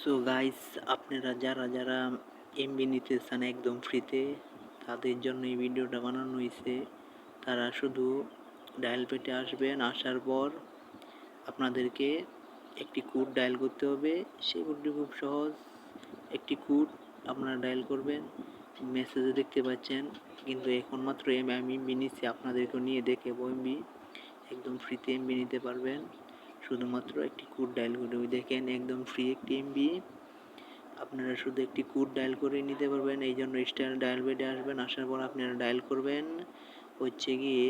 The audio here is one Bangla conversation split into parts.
সো গাইস, আপনারা যারা যারা এমবি নিতে চান একদম ফ্রিতে, তাদের জন্য এই ভিডিওটা বানানো হয়েছে। তারা শুধু ডায়াল পেটে আসবেন, আসার পর আপনাদেরকে একটি কোড ডায়াল করতে হবে। সেই কোডটি খুব সহজ। একটি কোড আপনারা ডায়াল করবেন, মেসেজে দেখতে পাচ্ছেন। কিন্তু এখন মাত্র আমি এমবি নিচ্ছি, আপনাদেরকেও নিয়ে দেখাবো এমবি। একদম ফ্রিতে এমবি নিতে পারবেন শুধুমাত্র একটি কোড ডায়াল করে। ওই দেখেন, একদম ফ্রি একটি এমবি। আপনারা শুধু একটি কোড ডায়াল করে নিতে পারবেন। এই জন্য স্টার ডায়াল বেডে আসবেন, আসার পর আপনারা ডায়াল করবেন হচ্ছে গিয়ে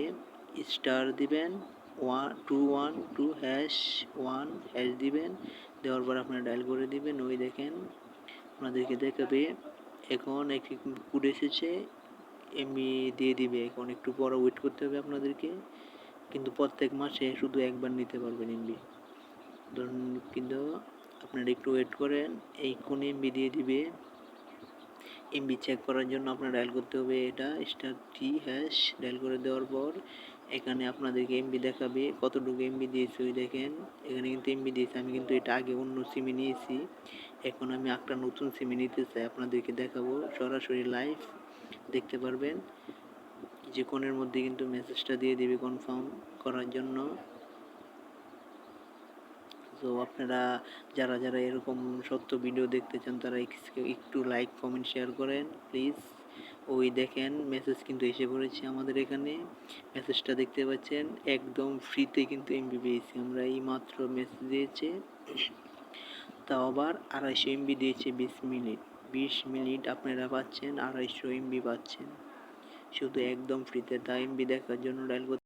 স্টার দিবেন 212 #1 দিবেন। দেওয়ার পর আপনারা ডায়াল করে দিবেন। ওই দেখেন, আপনাদেরকে দেখাবে এখন একটি কোড এসেছে, এমবি দিয়ে দিবে। এখন একটু পরে ওয়েট করতে হবে আপনাদেরকে, কিন্তু প্রত্যেক মাসে শুধু একবার নিতে পারবেন এমবি। ধরুন, কিন্তু আপনারা একটু ওয়েট করেন, এই কোন এমবি দিয়ে দিবে। এমবি চেক করার জন্য আপনার ডায়াল করতে হবে এটা *3# ডায়াল করে দেওয়ার পর এখানে আপনাদেরকে এমবি দেখাবে কতটুকু এমবি দিয়েছে। ওই দেখেন, এখানে কিন্তু এমবি দিয়েছে। আমি কিন্তু এটা আগে অন্য সিমে নিয়েছি, এখন আমি একটা নতুন সিমে নিতে চাই। আপনাদেরকে দেখাবো, সরাসরি লাইভ দেখতে পারবেন। কিছুক্ষণের মধ্যে কিন্তু মেসেজটা দিয়ে দিবে কনফার্ম করার জন্য। তো আপনারা যারা যারা এরকম সত্য ভিডিও দেখতে চান, তারা একটু লাইক কমেন্ট শেয়ার করেন প্লিজ। ওই দেখেন, মেসেজ কিন্তু এসে পড়েছে আমাদের এখানে। মেসেজটা দেখতে পাচ্ছেন, একদম ফ্রিতে কিন্তু এমবি পেয়েছি আমরা। এই মাত্র মেসেজ দিয়েছে, তাও আবার 250 এমবি দিয়েছে। 20 মিনিট আপনারা পাচ্ছেন, 250 এমবি পাচ্ছেন শুধু একদম ফ্রিতে। তা এমবি দেখার জন্য ডায়াল